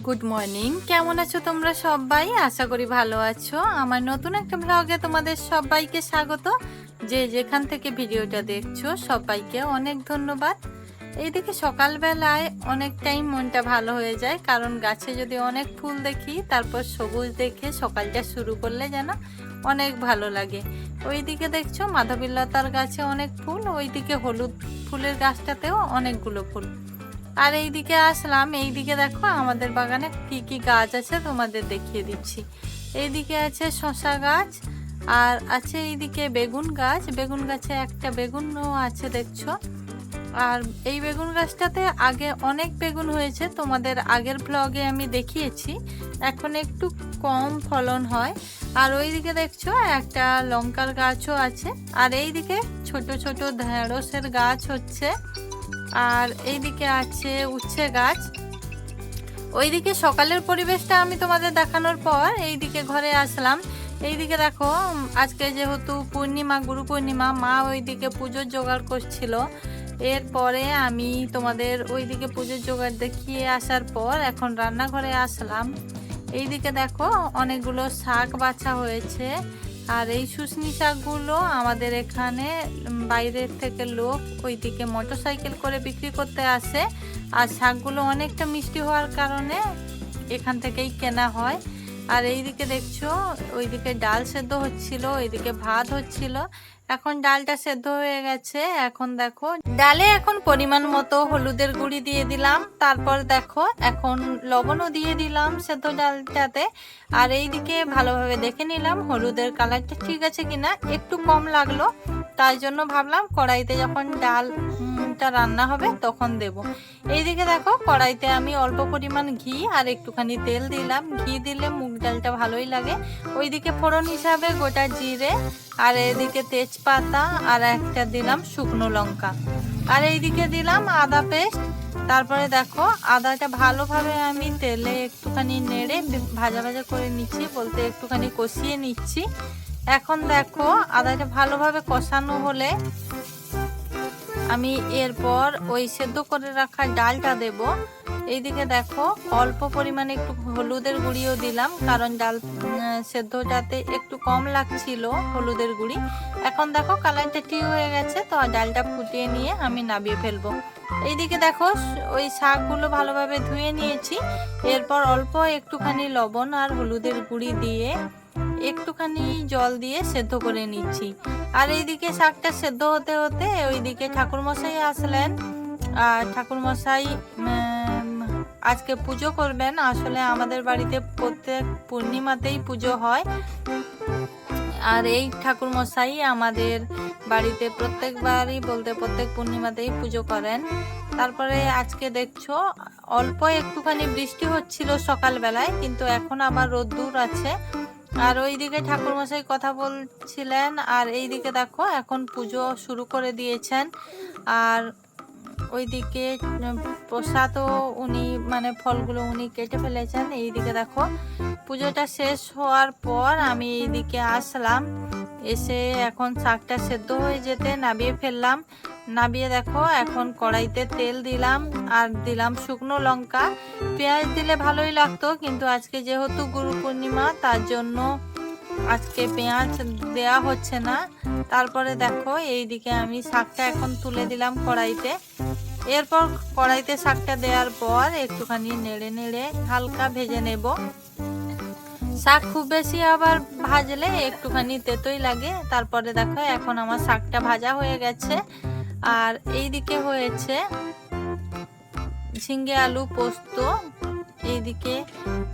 Good morning, কেমন আছো তোমরা সবাই? আশা করি ভালো আছো। আমার নতুন একটা ব্লগে তোমাদের সবাইকে স্বাগত। যে যেখান থেকে ভিডিওটা দেখছো সবাইকে অনেক ধন্যবাদ। এইদিকে সকালবেলায় অনেকটাই মনটা ভালো হয়ে যায়, কারণ গাছে যদি অনেক ফুল দেখি তারপর সবুজ দেখে সকালটা শুরু করলে যেন অনেক ভালো লাগে। ওইদিকে দেখছো মাধবীলতার গাছে অনেক ফুল, ওইদিকে হলুদ ফুলের গাছটাতেও অনেকগুলো ফুল। আর এইদিকে আসলাম, এইদিকে দেখো আমাদের বাগানে কি কি গাছ আছে তোমাদের দেখিয়ে দিচ্ছি। এইদিকে আছে শশা গাছ, আর আছে এইদিকে বেগুন গাছ। বেগুন গাছে একটা বেগুনও আছে দেখছো। আর এই বেগুন গাছটাতে আগে অনেক বেগুন হয়েছে, তোমাদের আগের ব্লগে আমি দেখিয়েছি। এখন একটু কম ফলন হয়। আর ওইদিকে দেখছো একটা লঙ্কার গাছও আছে। আর এইদিকে ছোট ছোট ঢেঁড়সের গাছ হচ্ছে। আর এইদিকে আছে উচ্ছে গাছ। ওইদিকে সকালের পরিবেশটা আমি তোমাদের দেখানোর পর এইদিকে ঘরে আসলাম। এইদিকে দেখো আজকে যেহেতু পূর্ণিমা, গুরু পূর্ণিমা, মা ওইদিকে পুজোর জোগাড় করছিল। এরপরে আমি তোমাদের ওইদিকে পুজোর জোগাড় দেখিয়ে আসার পর এখন রান্নাঘরে আসলাম। এইদিকে দেখো অনেকগুলো শাক বাছা হয়েছে। আর এই শুশনি শাকগুলো আমাদের এখানে বাইরের থেকে লোক ওইদিকে মোটরসাইকেল করে বিক্রি করতে আসে। আর শাকগুলো অনেকটা মিষ্টি হওয়ার কারণে এখান থেকেই কেনা হয়। আর এইদিকে দেখছো ওইদিকে ডাল সেদ্ধ হচ্ছিল, ওইদিকে ভাত হচ্ছিল। এখন ডালটা সেদ্ধ হয়ে গেছে। এখন দেখো ডালে এখন পরিমাণ মতো হলুদের গুঁড়ি দিয়ে দিলাম, তারপর দেখো এখন লবণও দিয়ে দিলাম সেদ্ধ ডালটাতে। আর এইদিকে ভালোভাবে দেখে নিলাম হলুদের কালারটা ঠিক আছে কিনা, একটু কম লাগলো, তাই জন্য ভাবলাম কড়াইতে যখন ডালটা রান্না হবে তখন দেব। এইদিকে দেখো কড়াইতে আমি অল্প পরিমাণ ঘি আর একটুখানি তেল দিলাম। ঘি দিলে মুগ ডালটা ভালোই লাগে। ওইদিকে ফোড়ন হিসাবে গোটা জিরে, আর এদিকে তেজপাতা, আর একটা দিলাম শুকনো লঙ্কা, আর এইদিকে দিলাম আদা পেস্ট। তারপরে দেখো আদাটা ভালোভাবে আমি তেলে একটুখানি নেড়ে ভাজা ভাজা করে নিচ্ছি, বলতে একটুখানি কষিয়ে নিচ্ছি। এখন দেখো আদাটা ভালোভাবে কষানো হলে আমি এরপর ওই সেদ্ধ করে রাখা ডালটা দেব। এইদিকে দেখো অল্প পরিমাণে একটু হলুদের গুঁড়িও দিলাম, কারণ ডাল সেদ্ধটাতে একটু কম লাগছিল হলুদের গুঁড়ি। এখন দেখো কালারটা ঠিক হয়ে গেছে, তো ডালটা ফুটিয়ে নিয়ে আমি নামিয়ে ফেলবো। এইদিকে দেখো ওই শাকগুলো ভালোভাবে ধুয়ে নিয়েছি। এরপর অল্প একটুখানি লবণ আর হলুদের গুঁড়ি দিয়ে একটুখানি জল দিয়ে সেদ্ধ করে নিচ্ছি। আর এইদিকে শাকটা সেদ্ধ হতে হতে ওইদিকে ঠাকুরমশাই আসলেন। আর ঠাকুরমশাই আজকে পুজো করবেন। আসলে আমাদের বাড়িতে প্রত্যেক পূর্ণিমাতেই পুজো হয়। আর এই ঠাকুরমশাই আমাদের বাড়িতে প্রত্যেকবারই বলতে প্রত্যেক পূর্ণিমাতেই পুজো করেন। তারপরে আজকে দেখছো অল্প একটুখানি বৃষ্টি হচ্ছিল সকালবেলায়, কিন্তু এখন আবার রোদ্দুর আছে। আর ওইদিকে ঠাকুরমশাই কথা বলছিলেন, আর এইদিকে দেখো এখন পুজো শুরু করে দিয়েছেন। আর ওইদিকে প্রসাদও উনি ফলগুলো উনি কেটে ফেলেছেন। এইদিকে দেখো পুজোটা শেষ হওয়ার পর আমি এইদিকে আসলাম, এসে এখন শাকটা সেদ্ধ হয়ে যেতে নামিয়ে ফেললাম। নামিয়ে দেখো এখন কড়াইতে তেল দিলাম আর দিলাম শুকনো লঙ্কা। পেঁয়াজ দিলে ভালোই লাগতো, কিন্তু আজকে যেহেতু গুরু পূর্ণিমা তার জন্য আজকে পেঁয়াজ দেয়া হচ্ছে না। তারপরে দেখো এইদিকে আমি শাকটা এখন তুলে দিলাম কড়াইতে। এরপর কড়াইতে শাকটা দেওয়ার পর একটুখানি নেড়ে নেড়ে হালকা ভেজে নেব। শাক খুব বেশি আবার ভাজলে একটুখানি তেতোই লাগে। তারপরে দেখো এখন আমার শাকটা ভাজা হয়ে গেছে। আর এইদিকে হয়েছে ঝিঙ্গে আলু পোস্ত, এইদিকে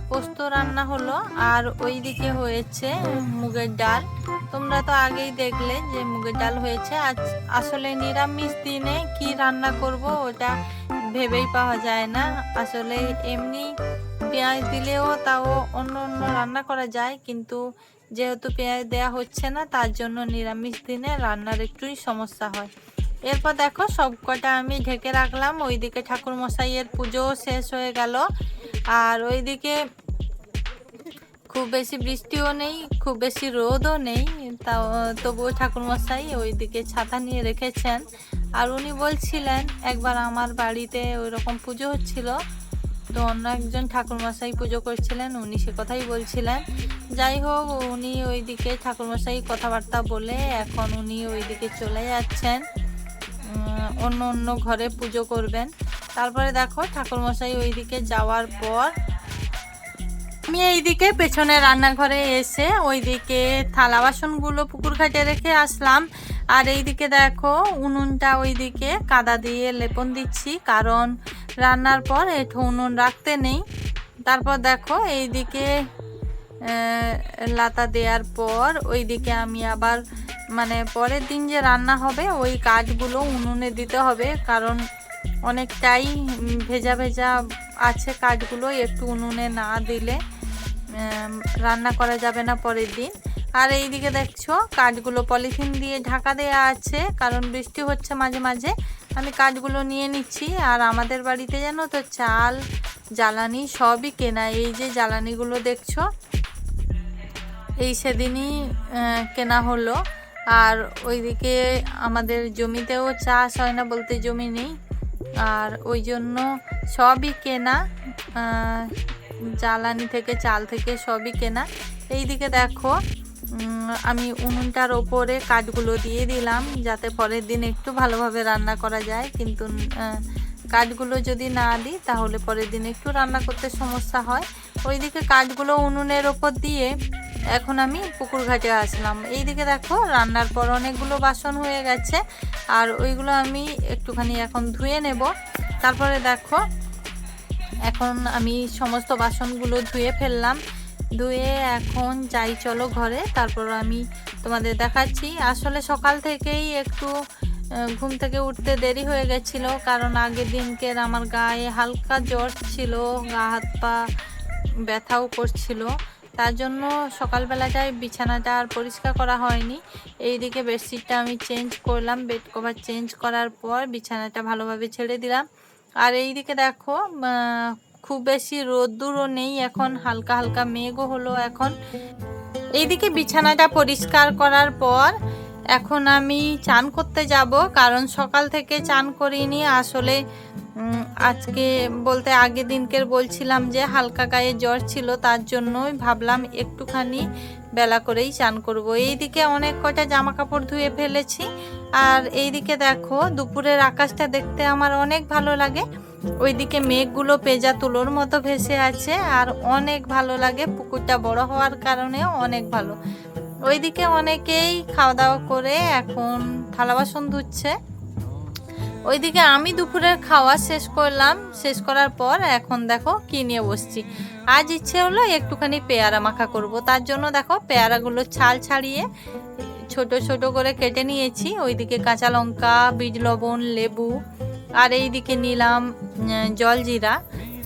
পোস্ত রান্না হলো। আর ওইদিকে হয়েছে মুগের ডাল। তোমরা তো আগেই দেখলে যে মুগের ডাল হয়েছে। আজ আসলে নিরামিষ দিনে কি রান্না করব ওটা ভেবেই পাওয়া যায় না। আসলে এমনি পেঁয়াজ দিলেও তাও অন্য অন্য রান্না করা যায়, কিন্তু যেহেতু পেঁয়াজ দেয়া হচ্ছে না তার জন্য নিরামিষ দিনে রান্নার একটুই সমস্যা হয়। এরপর দেখো সব কটা আমি ঢেকে রাখলাম। ওইদিকে ঠাকুর মশাইয়ের পুজো শেষ হয়ে গেল। আর ওইদিকে খুব বেশি বৃষ্টিও নেই, খুব বেশি রোদও নেই, তাও তবুও ঠাকুরমশাই ওইদিকে ছাতা নিয়ে রেখেছেন। আর উনি বলছিলেন একবার আমার বাড়িতে ওই রকম পুজো হচ্ছিল, তো অন্য একজন ঠাকুরমশাই পুজো করছিলেন, উনি সে কথাই বলছিলেন। যাই হোক, উনি ওইদিকে ঠাকুরমশাই কথাবার্তা বলে এখন উনি ওইদিকে চলে যাচ্ছেন, অন্য অন্য ঘরে পুজো করবেন। তারপরে দেখো ঠাকুরমশাই ওইদিকে যাওয়ার পর আমি এইদিকে পেছনে রান্নাঘরে এসে ওইদিকে থালা বাসনগুলো পুকুর ঘাটে রেখে আসলাম। আর এইদিকে দেখো উনুনটা ওইদিকে কাদা দিয়ে লেপন দিচ্ছি, কারণ রান্নার পর একটু উনুন রাখতে নেই। তারপর দেখো এইদিকে লাতা দেওয়ার পর ওইদিকে আমি আবার মানে পরের দিন যে রান্না হবে ওই কাঠগুলো উনুনে দিতে হবে, কারণ অনেকটাই ভেজা ভেজা আছে কাঠগুলো, একটু উনুনে না দিলে রান্না করা যাবে না পরের দিন। আর এইদিকে দেখছো কাঠগুলো পলিথিন দিয়ে ঢাকা দেওয়া আছে, কারণ বৃষ্টি হচ্ছে মাঝে মাঝে। আমি কাঠগুলো নিয়ে নিচ্ছি। আর আমাদের বাড়িতে জানো তো চাল জ্বালানি সবই কেনা। এই যে জ্বালানিগুলো দেখছো এই সেদিনই কেনা হলো। আর ওইদিকে আমাদের জমিতেও চাষ হয় না বলতে জমি নেই, আর ওই জন্য সবই কেনা, জ্বালানি থেকে চাল থেকে সবই কেনা। এইদিকে দেখো আমি উনুনটার ওপরে কাঠগুলো দিয়ে দিলাম যাতে পরের দিন একটু ভালোভাবে রান্না করা যায়, কিন্তু কাঠগুলো যদি না দিই তাহলে পরের দিন একটু রান্না করতে সমস্যা হয়। ওইদিকে কাঠগুলো উনুনের ওপর দিয়ে এখন আমি পুকুর ঘাটে আসলাম। এইদিকে দেখো রান্নার পর অনেকগুলো বাসন হয়ে গেছে, আর ওইগুলো আমি একটুখানি এখন ধুয়ে নেব। তারপরে দেখো এখন আমি সমস্ত বাসনগুলো ধুয়ে ফেললাম, ধুয়ে এখন যাই চলো ঘরে। তারপর আমি তোমাদের দেখাচ্ছি। আসলে সকাল থেকেই একটু ঘুম থেকে উঠতে দেরি হয়ে গেছিলো, কারণ আগের দিনকের আমার গায়ে হালকা জ্বর ছিল, গা হাত পা ব্যথাও করছিল, তার জন্য সকালবেলাটায় বিছানাটা আর পরিষ্কার করা হয়নি। এইদিকে বেডশিটটা আমি চেঞ্জ করলাম, বেড কভার চেঞ্জ করার পর বিছানাটা ভালোভাবে ছেড়ে দিলাম। আর এইদিকে দেখো খুব বেশি রোদ্দুরও নেই, এখন হালকা হালকা মেঘও হলো এখন। এইদিকে বিছানাটা পরিষ্কার করার পর এখন আমি চান করতে যাব, কারণ সকাল থেকে চান করিনি। আসলে আজকে বলতে আগের দিনকের বলছিলাম যে হালকা গায়ে জ্বর ছিল, তার জন্যই ভাবলাম একটুখানি বেলা করেই চান করব। এইদিকে অনেক কটা জামা কাপড় ধুয়ে ফেলেছি। আর এইদিকে দেখো দুপুরের আকাশটা দেখতে আমার অনেক ভালো লাগে, ওইদিকে মেঘগুলো পেঁজা তুলোর মতো ভেসে আছে, আর অনেক ভালো লাগে। পুকুরটা বড় হওয়ার কারণেও অনেক ভালো। ওইদিকে অনেকেই খাওয়া দাওয়া করে এখন থালা বাসন ধুচ্ছে। ওইদিকে আমি দুপুরের খাওয়া শেষ করলাম, শেষ করার পর এখন দেখো কি নিয়ে বসছি। আজ ইচ্ছে হলো একটুখানি পেয়ারা মাখা করব, তার জন্য দেখো পেয়ারাগুলো ছাল ছাড়িয়ে ছোট ছোট করে কেটে নিয়েছি। ওইদিকে কাঁচা লঙ্কা, বিট লবণ, লেবু, আর এইদিকে নিলাম জলজিরা।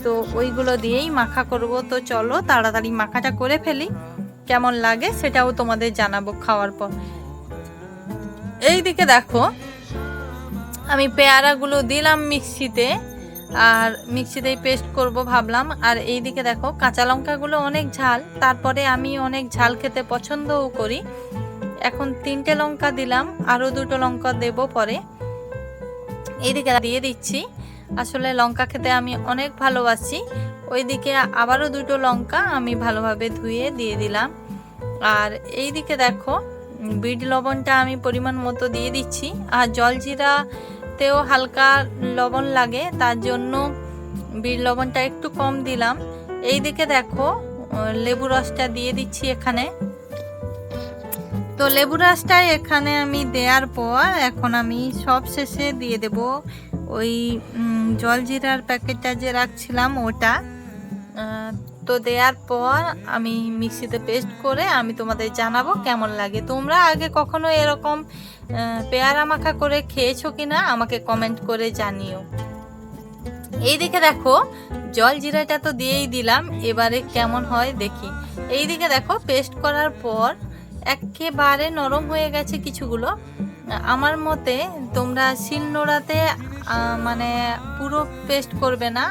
তো ওইগুলো দিয়েই মাখা করব। তো চলো তাড়াতাড়ি মাখাটা করে ফেলি, কেমন লাগে সেটাও তোমাদের জানাবো খাওয়ার পর। এইদিকে দেখো আমি পেয়ারাগুলো দিলাম মিক্সিতে, আর মিক্সিতেই পেস্ট করব ভাবলাম। আর এইদিকে দেখো কাঁচা লঙ্কাগুলো অনেক ঝাল, তারপরে আমি অনেক ঝাল খেতে পছন্দও করি। এখন 3টে লঙ্কা দিলাম, আরও 2টো লঙ্কা দেব পরে। এইদিকে দিয়ে দিচ্ছি, আসলে লঙ্কা খেতে আমি অনেক ভালোবাসি। ওইদিকে আবারও 2টো লঙ্কা আমি ভালোভাবে ধুয়ে দিয়ে দিলাম। আর এইদিকে দেখো বিট লবণটা আমি পরিমাণ মতো দিয়ে দিচ্ছি, আর জলজিরাতেও হালকা লবণ লাগে, তার জন্য বিট লবণটা একটু কম দিলাম। এইদিকে দেখো লেবু রসটা দিয়ে দিচ্ছি এখানে। তো লেবু রসটা এখানে আমি দেওয়ার পর এখন আমি সব শেষে দিয়ে দেব ওই জলজিরার প্যাকেটটা যে রাখছিলাম ওটা। তো দেওয়ার পর আমি মিক্সিতে পেস্ট করে আমি তোমাদের জানাবো কেমন লাগে। তোমরা আগে কখনো এরকম পেয়ারা মাখা করে খেয়েছো কিনা আমাকে কমেন্ট করে জানিও। এইদিকে দেখো জলজিরাটা তো দিয়েই দিলাম, এবারে কেমন হয় দেখি। এইদিকে দেখো পেস্ট করার পর একেবারে নরম হয়ে গেছে কিছুগুলো। আমার মতে তোমরা শিলনোড়াতে মানে পুরো পেস্ট করবে না,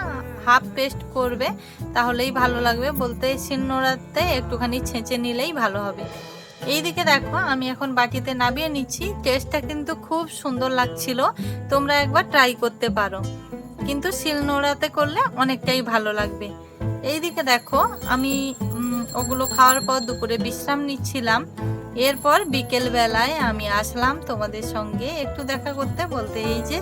হাফ পেস্ট করবে, তাহলেই ভালো লাগবে। বলতে শিলনোড়াতে একটুখানি ছেঁচে নিলেই ভালো হবে। এইদিকে দেখো আমি এখন বাটিতে নামিয়ে নিচ্ছি। টেস্টটা কিন্তু খুব সুন্দর লাগছিল, তোমরা একবার ট্রাই করতে পারো। কিন্তু শিলনোড়াতে করলে অনেকটাই ভালো লাগবে। এইদিকে দেখো আমি ওগুলো খাওয়ার পর দুপুরে বিশ্রাম নিচ্ছিলাম। এরপর বিকেল বেলায় আমি আসলাম তোমাদের সঙ্গে একটু দেখা করতে, বলতে এই যে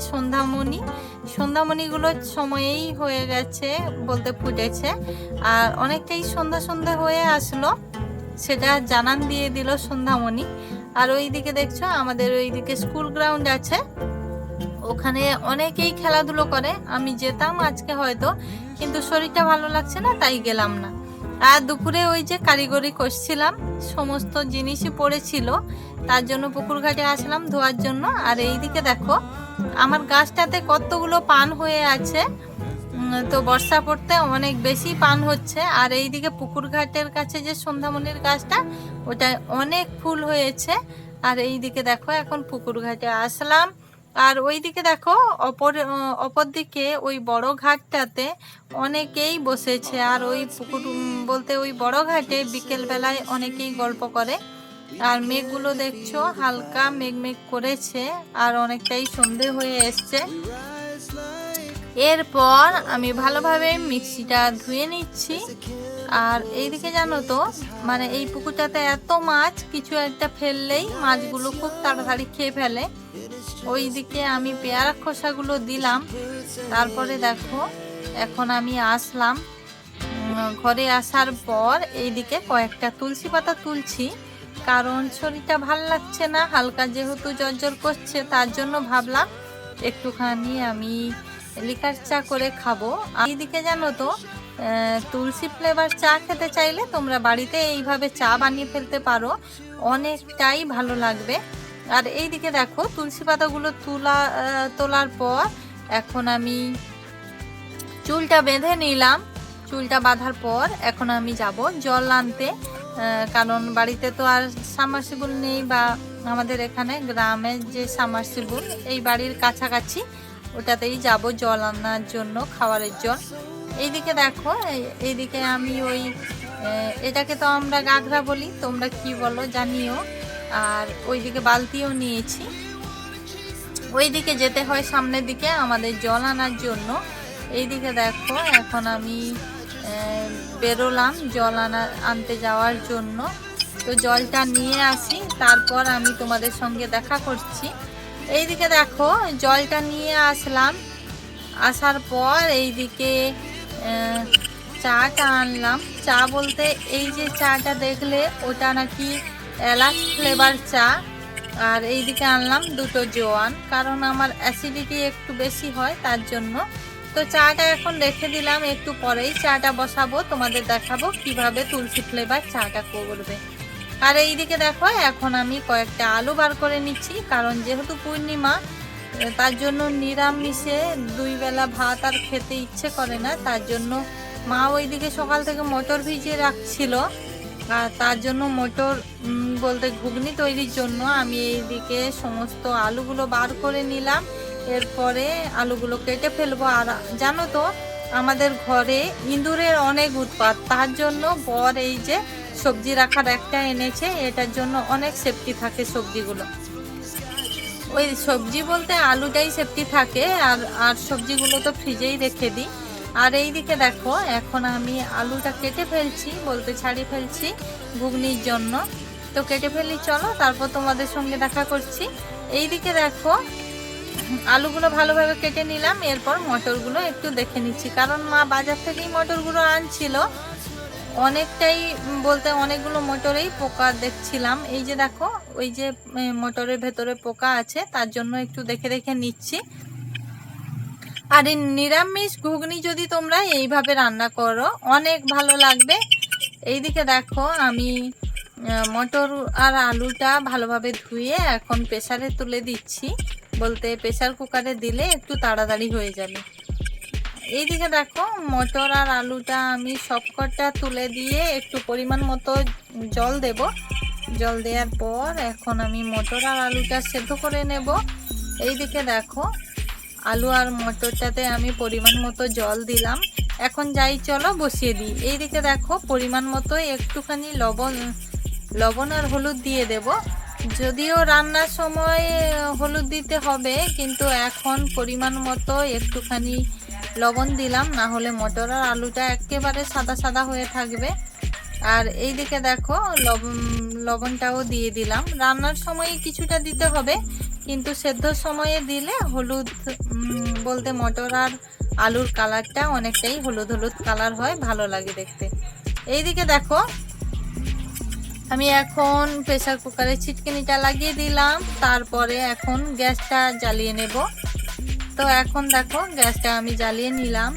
সন্ধ্যামণিগুলোর সময়েই হয়ে গেছে বলতে ফুটেছে, আর অনেকটাই সন্ধ্যা সন্ধ্যা হয়ে আসলো, সেটা জানান দিয়ে দিল সন্ধ্যামণি। আর ওইদিকে দেখছো আমাদের ওইদিকে স্কুল গ্রাউন্ড আছে, ওখানে অনেকেই খেলাধুলো করে। আমি যেতাম আজকে হয়তো, কিন্তু শরীরটা ভালো লাগছে না তাই গেলাম না। আর দুপুরে ওই যে কারিগরি করছিলাম, সমস্ত জিনিসই পড়েছিল, তার জন্য পুকুর ঘাটে আসলাম ধোয়ার জন্য। আর এইদিকে দেখো আমার গাছটাতে কতগুলো পান হয়ে আছে, তো বর্ষা পড়তে অনেক বেশি পান হচ্ছে। আর এইদিকে পুকুর ঘাটের কাছে যে সন্ধ্যামণির গাছটা, ওটায় অনেক ফুল হয়েছে। আর এইদিকে দেখো এখন পুকুর ঘাটে আসলাম। আর ওইদিকে দেখো অপর দিকে ওই বড় ঘাটটাতে অনেকেই বসেছে। আর ওই পুকুর বলতে ওই বড় ঘাটে বিকেল বেলায় অনেকেই গল্প করে। আর মেঘগুলো দেখছো হালকা মেঘ করেছে, আর অনেকটাই সন্ধে হয়ে এসছে। এরপর আমি ভালোভাবে মিক্সিটা ধুয়ে নিচ্ছি। আর এইদিকে জানো তো মানে এই পুকুরটাতে এত মাছ, কিছু একটা ফেললেই মাছগুলো খুব তাড়াতাড়ি খেয়ে ফেলে। ওইদিকে আমি পেয়ারা খোসাগুলো দিলাম। তারপরে দেখো এখন আমি আসলাম ঘরে। আসার পর এইদিকে কয়েকটা তুলসী পাতা তুলছি, কারণ শরীরটা ভাল লাগছে না, হালকা যেহেতু জ্বর করছে, তার জন্য ভাবলাম একটুখানি আমি লিকার চা করে খাবো। এইদিকে জানো তো তুলসী ফ্লেভার চা খেতে চাইলে তোমরা বাড়িতে এইভাবে চা বানিয়ে ফেলতে পারো, অনেকটাই ভালো লাগবে। আর এইদিকে দেখো তুলসী পাতাগুলো তোলার পর এখন আমি চুলটা বেঁধে নিলাম। চুলটা বাঁধার পর এখন আমি যাব জল আনতে, কারণ বাড়িতে তো আর সাবমার্সিবল নেই, বা আমাদের এখানে গ্রামের যে সাবমার্সিবল এই বাড়ির কাছাকাছি, ওটাতেই যাব জল আনার জন্য, খাবারের জল। এইদিকে দেখো এইদিকে আমি ওই এটাকে তো আমরা গাঘরা বলি, তোমরা কি বলো জানিও। আর ওইদিকে বালতিও নিয়েছি, ওইদিকে যেতে হয় সামনের দিকে আমাদের জল আনার জন্য। এইদিকে দেখো এখন আমি বেরোলাম জল আনতে যাওয়ার জন্য। তো জলটা নিয়ে আসি, তারপর আমি তোমাদের সঙ্গে দেখা করছি। এইদিকে দেখো জলটা নিয়ে আসলাম, আসার পর এইদিকে চাটা আনলাম। চা বলতে এই যে চাটা দেখলে ওটা নাকি এলাচ ফ্লেভার চা। আর এইদিকে আনলাম দুটো জোয়ান, কারণ আমার অ্যাসিডিটি একটু বেশি হয় তার জন্য। তো চাটা এখন রেখে দিলাম, একটু পরেই চাটা বসাবো, তোমাদের দেখাবো কিভাবে তুলসী ফ্লেভার চাটা করবে। আর এইদিকে দেখো এখন আমি কয়েকটা আলু বার করে নিচ্ছি, কারণ যেহেতু পূর্ণিমা, তার জন্য নিরামিষে 2 বেলা ভাত আর খেতে ইচ্ছে করে না, তার জন্য মা ওইদিকে সকাল থেকে মটর ভিজিয়ে রাখছিল। আর তার জন্য মটর বলতে ঘুগনি তৈরির জন্য আমি এইদিকে সমস্ত আলুগুলো বার করে নিলাম। এরপরে আলুগুলো কেটে ফেলবো। আর জানো তো আমাদের ঘরে ইঁদুরের অনেক উৎপাত, তার জন্য বর এই যে সবজি রাখার একটা এনেছে, এটার জন্য অনেক সেফটি থাকে সবজিগুলো। ওই সবজি বলতে আলুটাই সেফটি থাকে, আর সবজিগুলো তো ফ্রিজেই রেখে দিই। আর এইদিকে দেখো এখন আমি আলুটা কেটে ফেলছি, বলতে ছাড়িয়ে ফেলছি ঘুগনির জন্য। তো কেটে ফেলি, চলো তারপর তোমাদের সঙ্গে দেখা করছি। এইদিকে দেখো আলুগুলো ভালোভাবে কেটে নিলাম, এরপর মটরগুলো একটু দেখে নিচ্ছি, কারণ মা বাজার থেকেই মটরগুলো আনছিল। অনেকটাই বলতে অনেকগুলো মটরেই পোকা দেখছিলাম, এই যে দেখো ওই যে মটরের ভেতরে পোকা আছে, তার জন্য একটু দেখে দেখে নিচ্ছি। আর এই নিরামিষ ঘুগনি যদি তোমরা এইভাবে রান্না করো অনেক ভালো লাগবে। এইদিকে দেখো আমি মটর আর আলুটা ভালোভাবে ধুয়ে এখন প্রেসারে তুলে দিচ্ছি, বলতে প্রেসার কুকারে দিলে একটু তাড়াতাড়ি হয়ে যাবে। এইদিকে দেখো মটর আর আলুটা আমি সবকটা তুলে দিয়ে একটু পরিমাণ মতো জল দেব। জল দেওয়ার পর এখন আমি মটর আর আলুটা সেদ্ধ করে নেব। এইদিকে দেখো আলু আর মটরটাতে আমি পরিমাণ মতো জল দিলাম, এখন যাই চলো বসিয়ে দিই। এইদিকে দেখো পরিমাণ মতো একটুখানি লবণ আর হলুদ দিয়ে দেব। যদিও রান্নার সময় হলুদ দিতে হবে, কিন্তু এখন পরিমাণ মতো একটুখানি লবণ দিলাম, না হলে মটর আর আলুটা একেবারে সাদা সাদা হয়ে থাকবে। আর এইদিকে দেখো লবণটাও দিয়ে দিলাম। রান্নার সময় কিছুটা দিতে হবে, কিন্তু সেদ্ধর সময়ে দিলে হলুদ বলতে মটর আর আলুর কালারটা অনেকটাই হলুদ হলুদ কালার হয়, ভালো লাগে দেখতে। এইদিকে দেখো আমি এখন প্রেসার কুকারে ছিটকিনিটা লাগিয়ে দিলাম, তারপরে এখন গ্যাসটা জ্বালিয়ে নেব। তো এখন দেখো গ্যাসটা আমি জ্বালিয়ে নিলাম।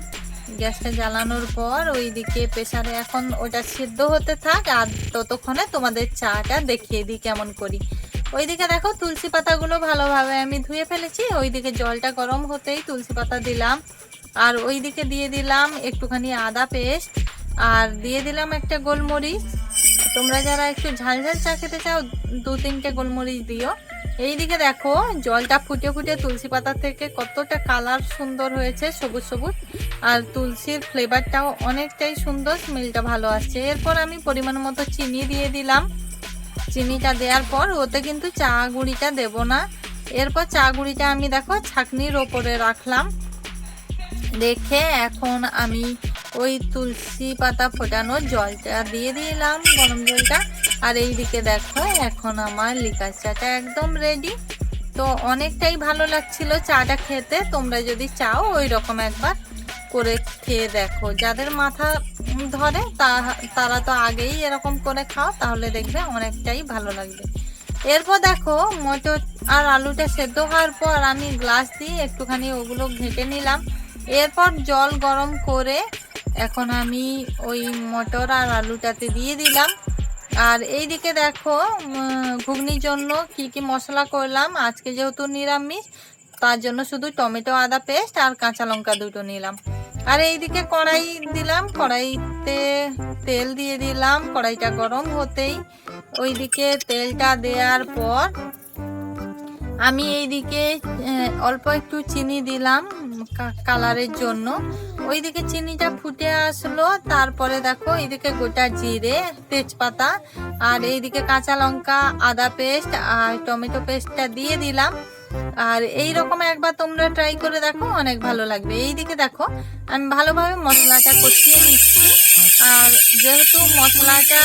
গ্যাসটা জ্বালানোর পর ওইদিকে প্রেসারে এখন ওটা সিদ্ধ হতে থাক, আর ততক্ষণে তোমাদের চাটা দেখিয়ে দিই কেমন করি। ওইদিকে দেখো তুলসী পাতাগুলো ভালোভাবে আমি ধুয়ে ফেলেছি। ওইদিকে জলটা গরম হতেই তুলসী পাতা দিলাম, আর ওইদিকে দিয়ে দিলাম একটুখানি আদা পেস্ট, আর দিয়ে দিলাম একটা গোলমরিচ। তোমরা যারা একটু ঝাল ঝাল চা খেতে চাও 2-3টে গোলমরিচ দিও। এইদিকে দেখো জলটা ফুটে ফুটে তুলসী পাতা থেকে কতটা কালার সুন্দর হয়েছে, সবুজ সবুজ, আর তুলসীর ফ্লেভারটাও অনেকটাই সুন্দর, স্মেলটা ভালো আসছে। এরপর আমি পরিমাণ মতো চিনি দিয়ে দিলাম। চিনিটা দেওয়ার পর ওতে কিন্তু চা গুঁড়িটা দেব না। এরপর চা গুঁড়িটা আমি দেখো ছাঁকনির ওপরে রাখলাম রেখে এখন আমি ওই তুলসী পাতা ফোটানোর জলটা দিয়ে দিলাম, গরম জলটা। আর এইদিকে দেখো এখন আমার লিকার চাটা একদম রেডি। তো অনেকটাই ভালো লাগছিল চাটা খেতে। তোমরা যদি চাও ওই রকম একবার করে খেয়ে দেখো। যাদের মাথা ধরে তারা তো আগেই এরকম করে খাও, তাহলে দেখবে অনেকটাই ভালো লাগবে। এরপর দেখো মটর আর আলুটা সেদ্ধ হওয়ার পর আমি গ্লাস দিয়ে একটুখানি ওগুলো ঘেঁটে নিলাম। এরপর জল গরম করে এখন আমি ওই মটর আর আলুটাতে দিয়ে দিলাম। আর এইদিকে দেখো ঘুগনির জন্য কি কি মশলা করলাম। আজকে যেহেতু নিরামিষ, তার জন্য শুধু টমেটো আদা পেস্ট আর কাঁচা লঙ্কা দুটো নিলাম। আর এইদিকে কড়াই দিলাম, কড়াইতে তেল দিয়ে দিলাম। কড়াইটা গরম হতেই ওইদিকে তেলটা দেওয়ার পর আমি এইদিকে অল্প একটু চিনি দিলাম কালারের জন্য। ওইদিকে চিনিটা ফুটে আসলো, তারপরে দেখো এইদিকে গোটা জিরে, তেজপাতা, আর এইদিকে কাঁচা লঙ্কা, আদা পেস্ট আর টমেটো পেস্টটা দিয়ে দিলাম। আর এই রকম একবার তোমরা ট্রাই করে দেখো, অনেক ভালো লাগবে। এইদিকে দেখো আমি ভালোভাবে মশলাটা কষিয়ে নিচ্ছি। আর যেহেতু মশলাটা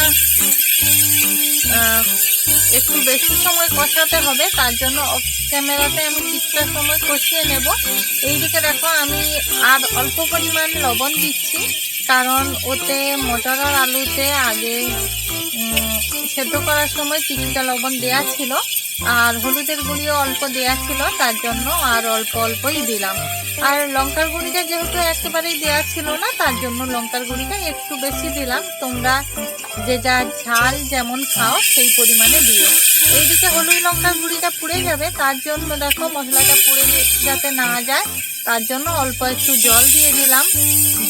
একটু বেশি সময় কষাতে হবে, তার জন্য অফ ক্যামেরাতে আমি কিছুটা সময় কষিয়ে নেব। এইদিকে দেখো আমি আর অল্প পরিমাণ লবণ দিচ্ছি, কারণ ওতে মটর আর আলুতে আগে সেদ্ধ করার সময় কিছুটা লবণ দেওয়া ছিল, আর হলুদের গুঁড়িও অল্প দেওয়া ছিল, তার জন্য আর অল্প অল্পই দিলাম। আর লঙ্কার গুঁড়িটা যেহেতু একেবারেই দেওয়া ছিল না, তার জন্য লঙ্কার গুঁড়িটা একটু বেশি দিলাম। তোমরা যে যা ঝাল যেমন খাও সেই পরিমাণে দিও। এইদিকে হলুদ লঙ্কার গুঁড়িটা পুড়ে যাবে, তার জন্য দেখো মশলাটা পুড়ে যাতে না যায়, তার জন্য অল্প একটু জল দিয়ে দিলাম।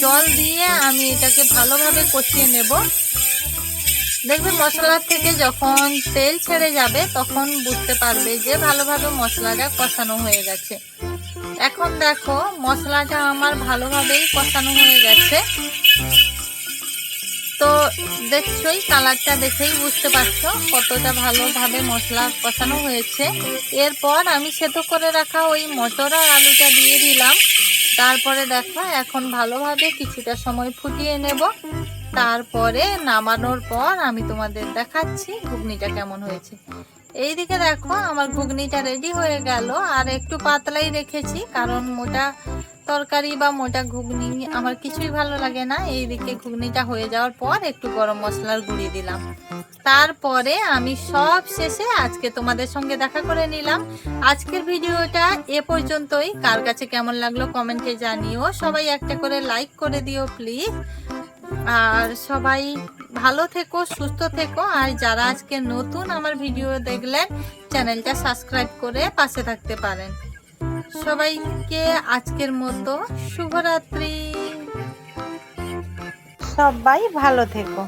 জল দিয়ে আমি এটাকে ভালোভাবে কষিয়ে নেব। দেখবে মশলার থেকে যখন তেল ছেড়ে যাবে তখন বুঝতে পারবে যে ভালোভাবে মশলাটা কষানো হয়ে গেছে। এখন দেখো মশলাটা আমার ভালোভাবেই কষানো হয়ে গেছে। তো দেখছোই, কালারটা দেখেই বুঝতে পারছো কতটা ভালোভাবে মশলা কষানো হয়েছে। এরপর আমি সেদ্ধ করে রাখা ওই মটর আর আলুটা দিয়ে দিলাম। তারপরে দেখো এখন ভালোভাবে কিছুটা সময় ফুটিয়ে নেব। তারপরে নামানোর পর আমি তোমাদের দেখাচ্ছি ঘুগনিটা কেমন হয়েছে। এইদিকে দেখো আমার ঘুগনিটা রেডি হয়ে গেল। আর একটু পাতলাই রেখেছি, কারণ মোটা তরকারি বা মোটা ঘুগনি আমার কিছুই ভালো লাগে না। এইদিকে ঘুগনিটা হয়ে যাওয়ার পর একটু গরম মশলার গুঁড়ি দিলাম। তারপরে আমি সব শেষে আজকে তোমাদের সঙ্গে দেখা করে নিলাম। আজকের ভিডিওটা এ পর্যন্তই। কার কাছে কেমন লাগলো কমেন্টে জানিও। সবাই একটা করে লাইক করে দিও প্লিজ। আর সবাই ভালো থেকো, সুস্থ থেকো। আর যারা আজকে নতুন আমার ভিডিও দেখলেন, চ্যানেলটা সাবস্ক্রাইব করে পাশে থাকতে পারেন। সবাইকে আজকের মতো শুভরাত্রি। সবাই ভালো থেকো।